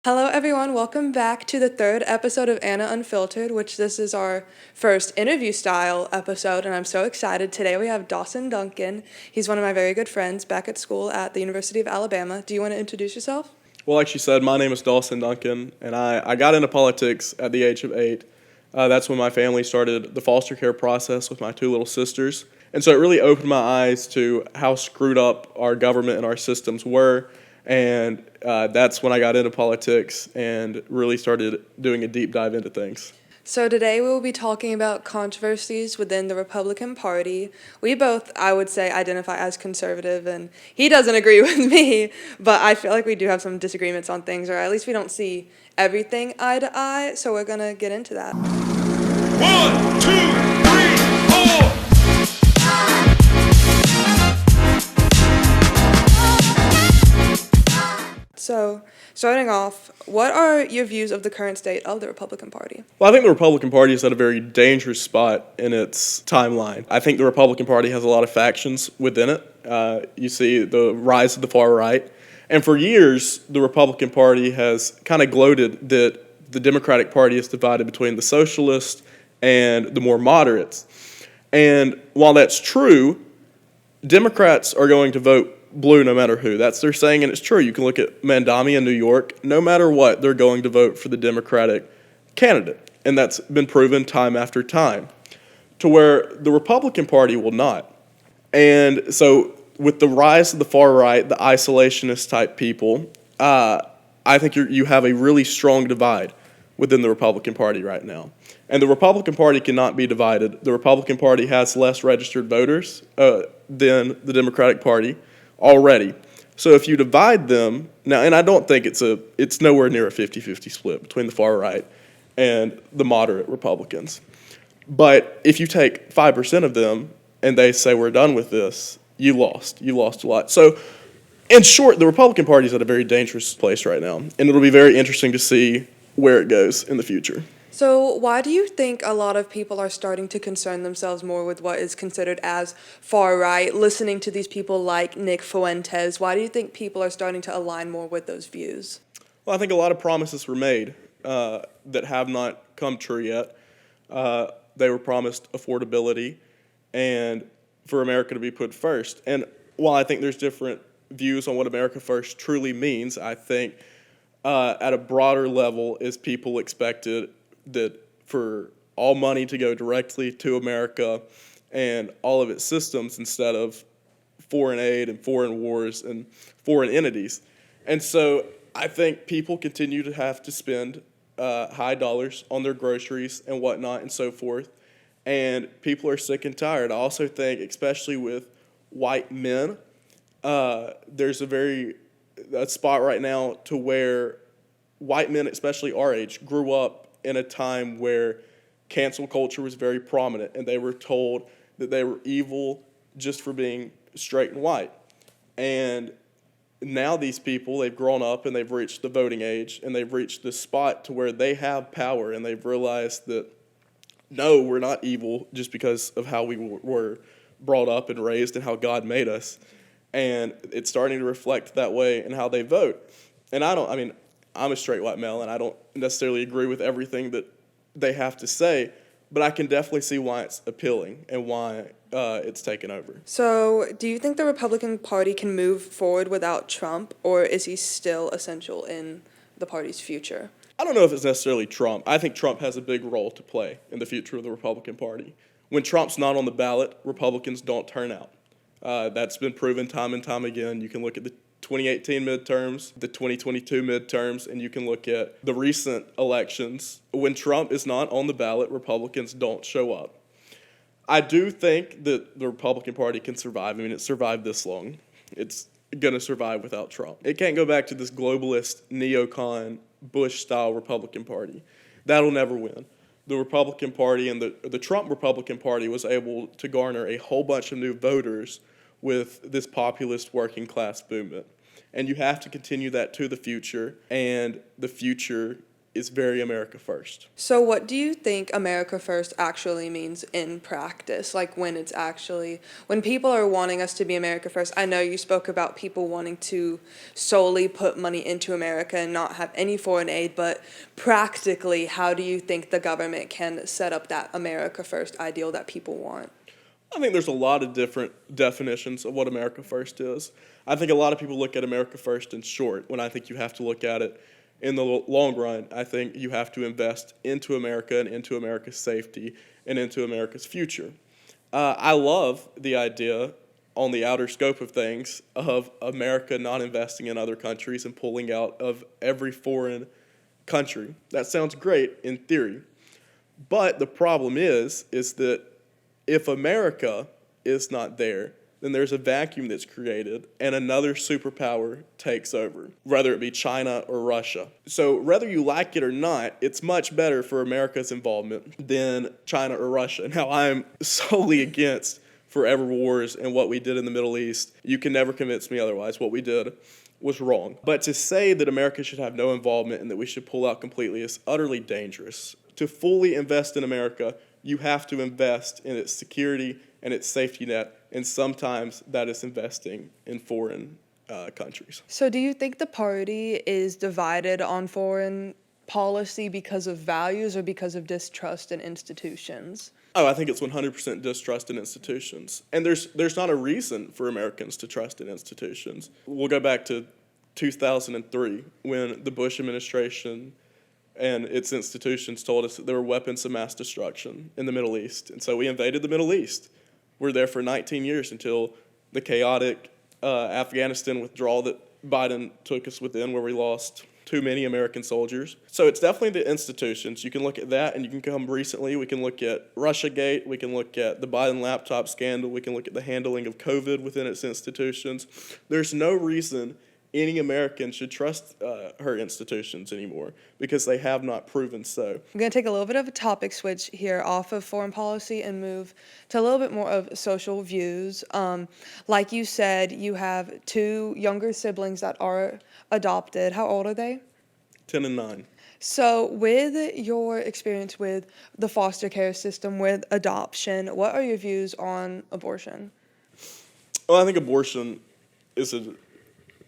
Hello, everyone. Welcome back to the third episode of Anna Unfiltered, which this is our first interview style episode, and I'm so excited. Today we have Dawson Duncan. He's one of my very good friends back at school at the University of Alabama. Do you want to introduce yourself? Well, like she said, my name is Dawson Duncan, and I got into politics at the age of 8. That's when my family started the foster care process with my two little sisters. And so it really opened my eyes to how screwed up our government and our systems were. And that's when I got into politics and really started doing a deep dive into things. So today we will be talking about controversies within the Republican Party. We both, I would say, identify as conservative, and he doesn't agree with me, but I feel like we do have some disagreements on things, or at least we don't see everything eye to eye, so we're going to get into that. 1, 2, 3, 4. So, starting off, what are your views of the current state of the Republican Party? Well, I think the Republican Party is at a very dangerous spot in its timeline. I think the Republican Party has a lot of factions within it. You see the rise of the far right. And for years, the Republican Party has kind of gloated that the Democratic Party is divided between the socialists and the more moderates. And while that's true, Democrats are going to vote blue no matter who. That's their saying, and it's true. You can look at Mandami in New York. No matter what, they're going to vote for the Democratic candidate. And that's been proven time after time, to where the Republican Party will not. And so with the rise of the far right, the isolationist type people, I think you have a really strong divide within the Republican Party right now. And the Republican Party cannot be divided. The Republican Party has less registered voters than the Democratic Party already. So if you divide them, now, and I don't think it's nowhere near a 50-50 split between the far right and the moderate Republicans. But if you take 5% of them and they say we're done with this, you lost. You lost a lot. So in short, the Republican Party is at a very dangerous place right now, and it'll be very interesting to see where it goes in the future. So, why do you think a lot of people are starting to concern themselves more with what is considered as far right, listening to these people like Nick Fuentes? Why do you think people are starting to align more with those views? Well, I think a lot of promises were made that have not come true yet. They were promised affordability and for America to be put first. And while I think there's different views on what America first truly means, I think at a broader level is people expected that for all money to go directly to America and all of its systems instead of foreign aid and foreign wars and foreign entities. And so I think people continue to have to spend high dollars on their groceries and whatnot and so forth. And people are sick and tired. I also think, especially with white men, there's a spot right now to where white men, especially our age, grew up in a time where cancel culture was very prominent, and they were told that they were evil just for being straight and white. And now these people, they've grown up and they've reached the voting age, and they've reached this spot to where they have power, and they've realized that, no, we're not evil just because of how we were brought up and raised and how God made us. And it's starting to reflect that way in how they vote. And I'm a straight white male, and I don't necessarily agree with everything that they have to say, but I can definitely see why it's appealing and why it's taken over. So, do you think the Republican Party can move forward without Trump, or is he still essential in the party's future? I don't know if it's necessarily Trump. I think Trump has a big role to play in the future of the Republican Party. When Trump's not on the ballot, Republicans don't turn out. That's been proven time and time again. You can look at the 2018 midterms, the 2022 midterms, and you can look at the recent elections. When Trump is not on the ballot, Republicans don't show up. I do think that the Republican Party can survive. I mean, it survived this long. It's going to survive without Trump. It can't go back to this globalist, neocon, Bush-style Republican Party. That'll never win. The Republican Party and the Trump Republican Party was able to garner a whole bunch of new voters with this populist working class movement. And you have to continue that to the future, and the future is very America first. So what do you think America First actually means in practice? Like when people are wanting us to be America First, I know you spoke about people wanting to solely put money into America and not have any foreign aid, but practically, how do you think the government can set up that America First ideal that people want? I think there's a lot of different definitions of what America First is. I think a lot of people look at America First in short, when I think you have to look at it in the long run. I think you have to invest into America and into America's safety and into America's future. I love the idea on the outer scope of things of America not investing in other countries and pulling out of every foreign country. That sounds great in theory. But the problem is that if America is not there, then there's a vacuum that's created and another superpower takes over, whether it be China or Russia. So whether you like it or not, it's much better for America's involvement than China or Russia. Now, I'm solely against forever wars and what we did in the Middle East. You can never convince me otherwise. What we did was wrong. But to say that America should have no involvement and that we should pull out completely is utterly dangerous. To fully invest in America, you have to invest in its security and its safety net, and sometimes that is investing in foreign countries. So do you think the party is divided on foreign policy because of values or because of distrust in institutions? Oh, I think it's 100% distrust in institutions. And there's not a reason for Americans to trust in institutions. We'll go back to 2003 when the Bush administration and its institutions told us that there were weapons of mass destruction in the Middle East. And so we invaded the Middle East. We're there for 19 years until the chaotic Afghanistan withdrawal that Biden took us within, where we lost too many American soldiers. So it's definitely the institutions. You can look at that, and you can come recently. We can look at Russiagate. We can look at the Biden laptop scandal. We can look at the handling of COVID within its institutions. There's no reason any American should trust her institutions anymore because they have not proven so. I'm going to take a little bit of a topic switch here off of foreign policy and move to a little bit more of social views. Like you said, you have two younger siblings that are adopted. How old are they? 10 and 9. So with your experience with the foster care system, with adoption, what are your views on abortion? Well, I think abortion is an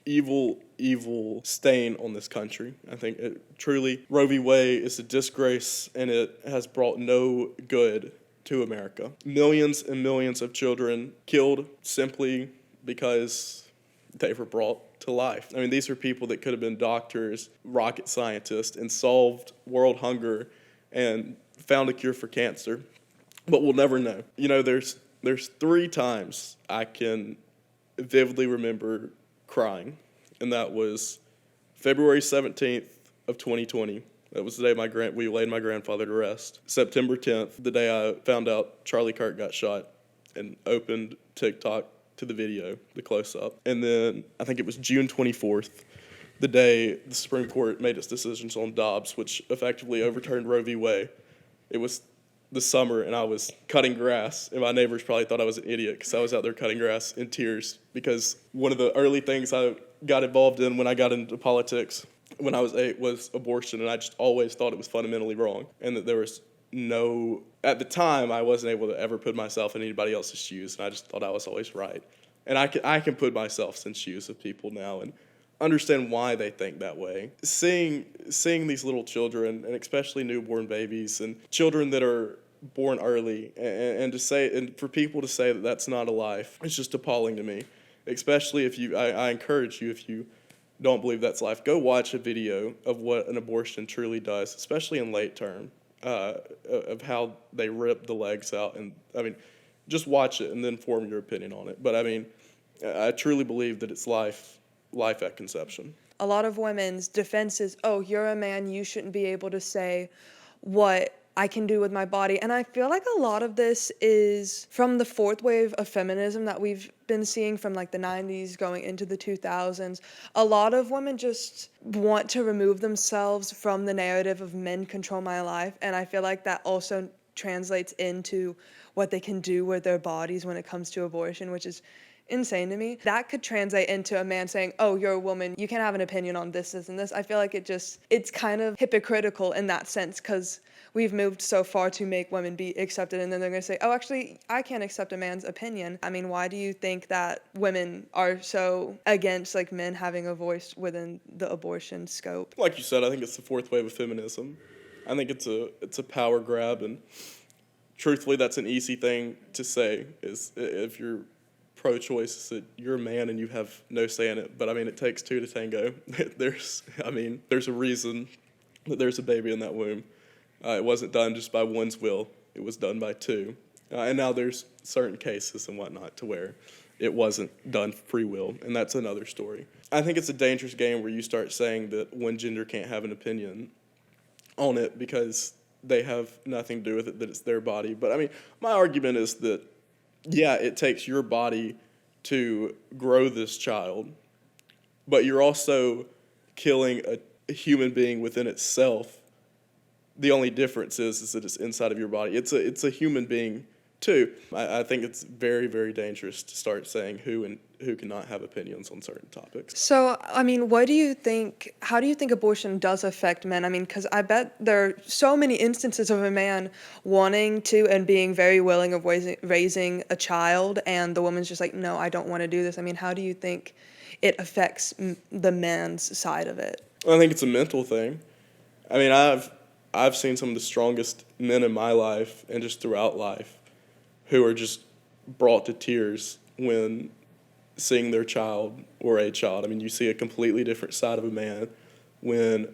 evil stain on this country. I think truly Roe v. Wade is a disgrace, and it has brought no good to America. Millions and millions of children killed simply because they were brought to life. I mean, these are people that could have been doctors, rocket scientists, and solved world hunger and found a cure for cancer, but we'll never know. You know, there's 3 times I can vividly remember crying, and that was February 17th of 2020. That was the day we laid my grandfather to rest. September 10th, the day I found out Charlie Kirk got shot, and opened TikTok to the video, the close-up. And then I think it was June 24th, the day the Supreme Court made its decisions on Dobbs, which effectively overturned Roe v. Wade. It was the summer, and I was cutting grass, and my neighbors probably thought I was an idiot because I was out there cutting grass in tears, because one of the early things I got involved in when I got into politics when I was 8 was abortion, and I just always thought it was fundamentally wrong, and that there was at the time, I wasn't able to ever put myself in anybody else's shoes, and I just thought I was always right. And I can put myself in shoes of people now and understand why they think that way. Seeing these little children, and especially newborn babies and children that are born early, and for people to say that that's not a life, it's just appalling to me. Especially I encourage you, if you don't believe that's life, go watch a video of what an abortion truly does, especially in late term, of how they rip the legs out. And I mean, just watch it and then form your opinion on it. But I mean, I truly believe that it's life at conception. A lot of women's defense is, oh, you're a man, you shouldn't be able to say what I can do with my body. And I feel like a lot of this is from the fourth wave of feminism that we've been seeing from like the 90s going into the 2000s. A lot of women just want to remove themselves from the narrative of men control my life. And I feel like that also translates into what they can do with their bodies when it comes to abortion, which is insane to me. That could translate into a man saying, oh, you're a woman, you can't have an opinion on this, this, and this. I feel like it's kind of hypocritical in that sense, because we've moved so far to make women be accepted, and then they're going to say, oh, actually, I can't accept a man's opinion. I mean, why do you think that women are so against like men having a voice within the abortion scope? Like you said, I think it's the fourth wave of feminism. I think it's a power grab, and truthfully, that's an easy thing to say, is if you're pro-choice, is that you're a man and you have no say in it. But I mean, it takes two to tango. There's a reason that there's a baby in that womb. It wasn't done just by one's will. It was done by two. And now there's certain cases and whatnot to where it wasn't done free will, and that's another story. I think it's a dangerous game where you start saying that one gender can't have an opinion on it because they have nothing to do with it, that it's their body. But I mean, my argument is that, yeah, it takes your body to grow this child, but you're also killing a human being within itself. The only difference is that it's inside of your body. It's a human being too. I think it's very, very dangerous to start saying who cannot have opinions on certain topics. So, I mean, how do you think abortion does affect men? I mean, because I bet there are so many instances of a man wanting to and being very willing of raising a child, and the woman's just like, no, I don't want to do this. I mean, how do you think it affects the man's side of it? I think it's a mental thing. I mean, I've seen some of the strongest men in my life and just throughout life who are just brought to tears when seeing their child or a child. I mean, you see a completely different side of a man when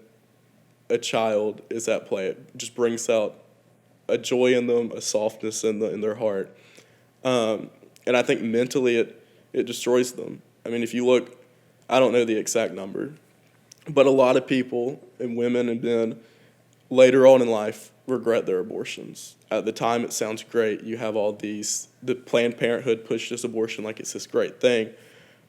a child is at play. It just brings out a joy in them, a softness in their heart. And I think mentally it destroys them. I mean, if you look, I don't know the exact number, but a lot of people, and women and men, later on in life regret their abortions. At the time, it sounds great. You have all these, the Planned Parenthood pushed this abortion like it's this great thing,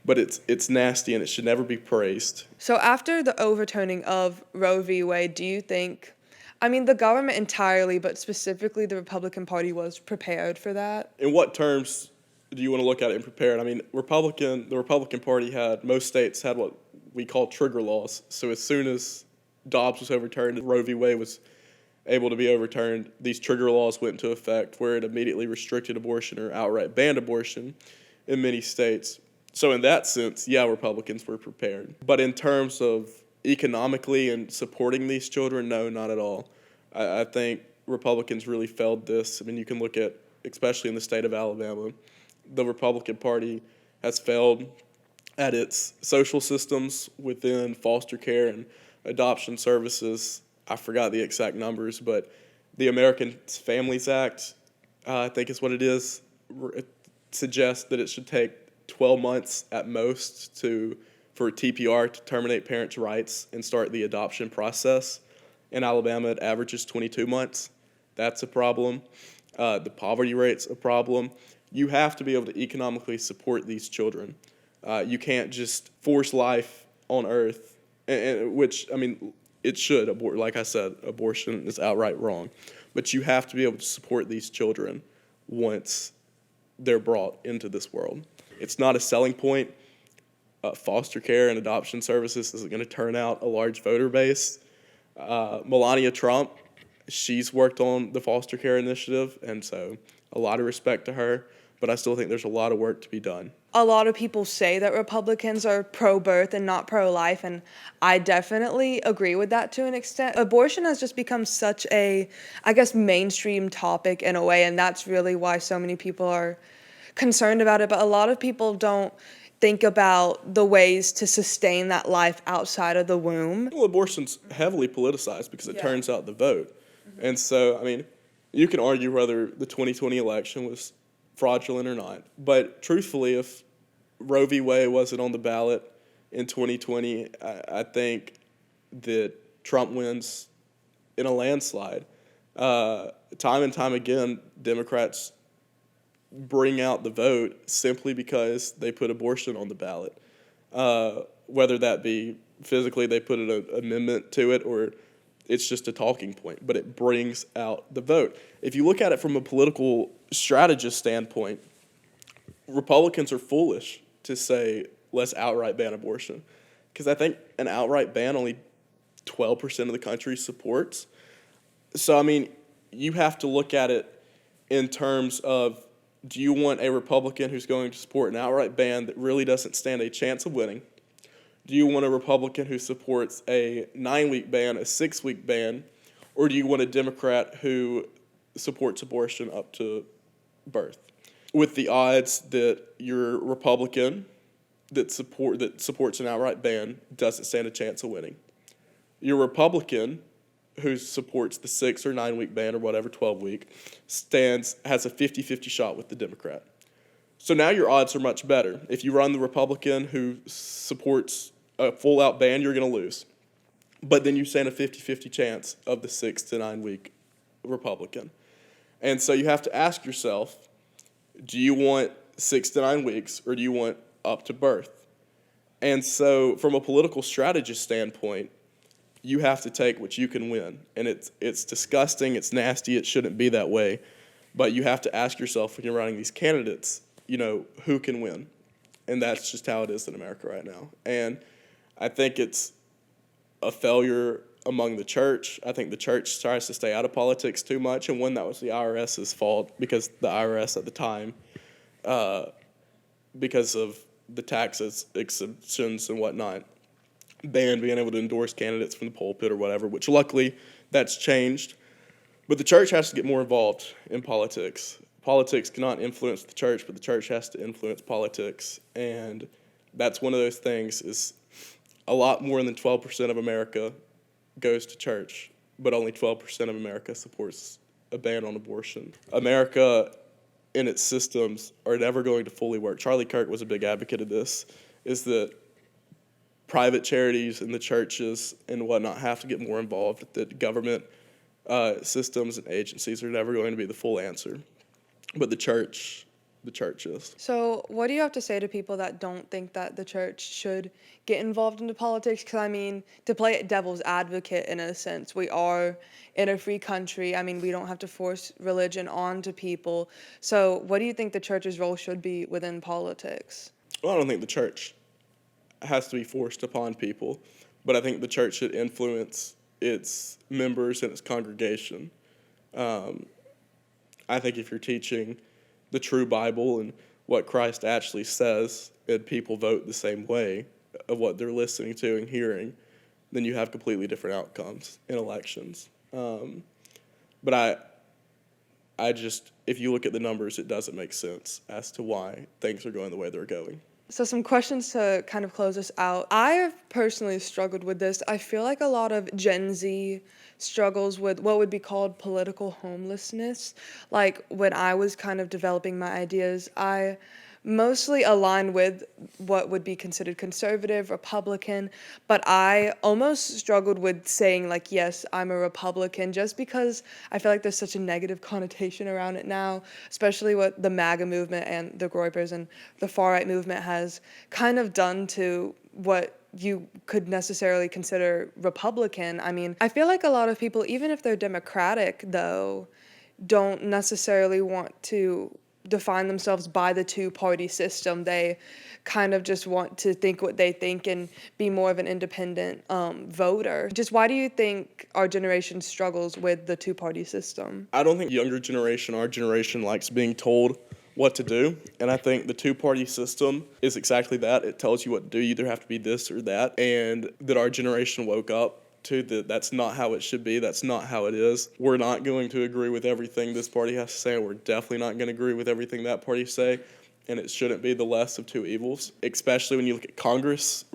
but it's nasty and it should never be praised. So after the overturning of Roe v. Wade, do you think, I mean, the government entirely, but specifically the Republican Party was prepared for that? In what terms do you want to look at it and prepare it? I mean, the Republican Party most states had what we call trigger laws. So as soon as Dobbs was overturned, Roe v. Wade was able to be overturned, these trigger laws went into effect where it immediately restricted abortion or outright banned abortion in many states. So in that sense, yeah, Republicans were prepared. But in terms of economically and supporting these children, no, not at all. I think Republicans really failed this. I mean, you can look at, especially in the state of Alabama, the Republican Party has failed at its social systems within foster care and adoption services. I forgot the exact numbers, but the American Families Act, I think is what it is, it suggests that it should take 12 months at most for TPR to terminate parents' rights and start the adoption process. In Alabama, it averages 22 months. That's a problem. The poverty rate's a problem. You have to be able to economically support these children. You can't just force life on earth, which, I mean, it should. Like I said, abortion is outright wrong. But you have to be able to support these children once they're brought into this world. It's not a selling point. Foster care and adoption services isn't going to turn out a large voter base. Melania Trump, she's worked on the foster care initiative, and so a lot of respect to her. But I still think there's a lot of work to be done. A lot of people say that Republicans are pro-birth and not pro-life, and I definitely agree with that to an extent. Abortion has just become such a, I guess, mainstream topic in a way, and that's really why so many people are concerned about it. But a lot of people don't think about the ways to sustain that life outside of the womb. Well, abortion's heavily politicized because it turns out the vote. Mm-hmm. And so, I mean, you can argue whether the 2020 election was fraudulent or not. But truthfully, if Roe v. Wade wasn't on the ballot in 2020, I think that Trump wins in a landslide. Time and time again, Democrats bring out the vote simply because they put abortion on the ballot. Whether that be physically they put an amendment to it or it's just a talking point, but it brings out the vote. If you look at it from a political strategist standpoint, Republicans are foolish to say, let's outright ban abortion. Because I think an outright ban only 12% of the country supports. So, I mean, you have to look at it in terms of, do you want a Republican who's going to support an outright ban that really doesn't stand a chance of winning? Do you want a Republican who supports a 9-week ban, a 6-week ban? Or do you want a Democrat who supports abortion up to birth? With the odds that your Republican that supports an outright ban doesn't stand a chance of winning. Your Republican who supports the 6 or 9-week ban or whatever, 12-week, has a 50-50 shot with the Democrat. So now your odds are much better. If you run the Republican who supports a full-out ban, you're going to lose. But then you stand a 50-50 chance of the 6 to 9-week Republican. And so you have to ask yourself, do you want 6 to 9 weeks or do you want up to birth? And so from a political strategist standpoint, you have to take what you can win. And it's disgusting, it's nasty, it shouldn't be that way. But you have to ask yourself when you're running these candidates, who can win? And that's just how it is in America right now. And I think it's a failure among the church. I think the church tries to stay out of politics too much, and one, that was the IRS's fault, because the IRS at the time, because of the taxes, exemptions and whatnot, banned being able to endorse candidates from the pulpit or whatever, which luckily that's changed. But the church has to get more involved in politics. Politics cannot influence the church, but the church has to influence politics. And that's one of those things, is a lot more than 12% of America goes to church, but only 12% of America supports a ban on abortion. America and its systems are never going to fully work. Charlie Kirk was a big advocate of this, is that private charities and the churches and whatnot have to get more involved. That government systems and agencies are never going to be the full answer, but the church is. So what do you have to say to people that don't think that the church should get involved into politics? Because, I mean, to play devil's advocate in a sense, we are in a free country. I mean, we don't have to force religion onto people. So what do you think the church's role should be within politics? Well, I don't think the church has to be forced upon people, but I think the church should influence its members and its congregation. I think if you're teaching the true Bible and what Christ actually says, and people vote the same way of what they're listening to and hearing, then you have completely different outcomes in elections. But I just, if you look at the numbers, it doesn't make sense as to why things are going the way they're going. So some questions to kind of close us out. I have personally struggled with this. I feel like a lot of Gen Z struggles with what would be called political homelessness. Like when I was kind of developing my ideas, I mostly align with what would be considered conservative, Republican, but I almost struggled with saying, like, yes, I'm a Republican, just because I feel like there's such a negative connotation around it now, especially what the MAGA movement and the Groypers and the far-right movement has kind of done to what you could necessarily consider Republican. I mean, I feel like a lot of people, even if they're Democratic, though, don't necessarily want to define themselves by the two-party system. They kind of just want to think what they think and be more of an independent voter. Just why do you think our generation struggles with the two-party system? I don't think our generation likes being told what to do, and I think the two-party system is exactly that. It tells you what to do. You either have to be this or that, and that our generation woke up to that's not how it should be. That's not how it is. We're not going to agree with everything this party has to say, and we're definitely not going to agree with everything that party say, and it shouldn't be the less of two evils, especially when you look at Congress.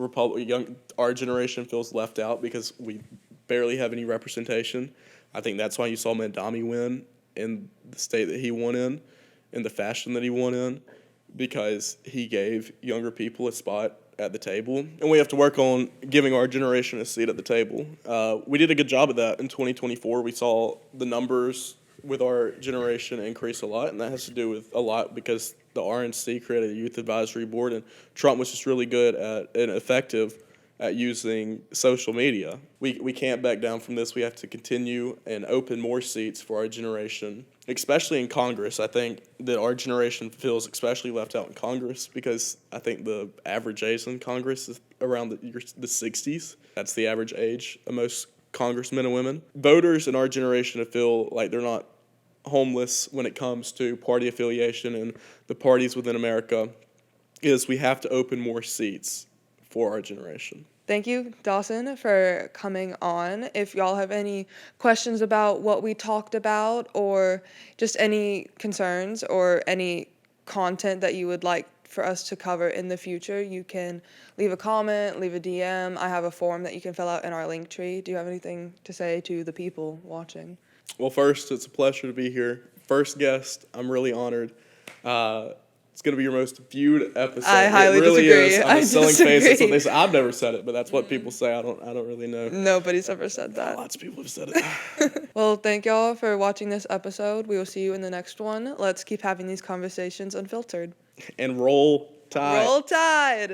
Our generation feels left out because we barely have any representation. I think that's why you saw Mandami win in the state that he won in the fashion that he won in, because he gave younger people a spot at the table, and we have to work on giving our generation a seat at the table. We did a good job of that in 2024. We saw the numbers with our generation increase a lot, and that has to do with a lot because the RNC created a youth advisory board, and Trump was just really good and effective at using social media. We can't back down from this. We have to continue and open more seats for our generation, especially in Congress. I think that our generation feels especially left out in Congress because I think the average age in Congress is around the 60s. That's the average age of most congressmen and women. Voters in our generation feel like they're not homeless when it comes to party affiliation and the parties within America. Is we have to open more seats for our generation. Thank you, Dawson, for coming on. If y'all have any questions about what we talked about or just any concerns or any content that you would like for us to cover in the future, you can leave a comment, leave a DM. I have a form that you can fill out in our link tree. Do you have anything to say to the people watching? Well, first, it's a pleasure to be here. First guest, I'm really honored. It's going to be your most viewed episode. I highly it really disagree. Is. I'm a selling disagree. face. That's what they say. I've never said it, but that's what people say. I don't really know. Nobody's ever said that. Lots of people have said it. Well, thank y'all for watching this episode. We will see you in the next one. Let's keep having these conversations unfiltered. And roll tide. Roll Tide!